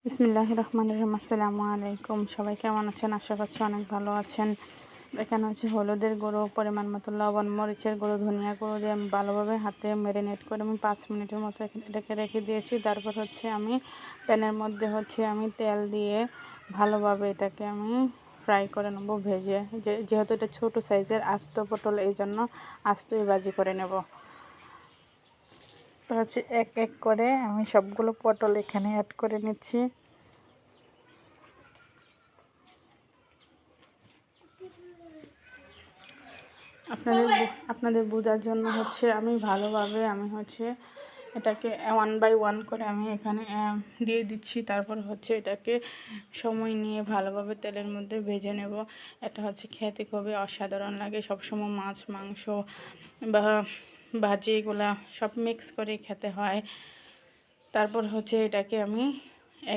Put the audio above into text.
বিসমিল্লাহির রহমানির রহিম। আসসালামু আলাইকুম। সবাই কেমন আছেন? আশা করছি অনেক ভালো আছেন। এখানে হচ্ছে হলুদের গুঁড়ো, পরিমাণ মতো লবণ, মরিচের গুঁড়ো, ধনিয়া গুঁড়ো দিয়ে আমি ভালোভাবে হাতে ম্যারিনেট করে আমি 5 মিনিটের মতো এটাকে রেখে দিয়েছি। তারপর হচ্ছে আমি প্যানের মধ্যে আমি তেল দিয়ে ভালোভাবে এটাকে আমি ফ্রাই করে নেবো, ভেজে। যেহেতু এটা ছোট সাইজের আস্ত পটল, এই জন্য আস্তই ভাজি করে নেব। এক এক করে আমি সবগুলো পটল এখানে অ্যাড করে নিচ্ছি। আপনাদের বোঝার জন্য আমি ভালোভাবে এটাকে 1 বাই 1 করে আমি এখানে দিয়ে দিচ্ছি। তারপর এটাকে সময় নিয়ে ভালোভাবে তেলের মধ্যে ভেজে নেব। এটা খেতে খুবই অসাধারণ লাগে। সবসময় মাছ, মাংস বা ভাজি এগুলা সব মিক্স করে খেতে হয়। তারপর এটাকে আমি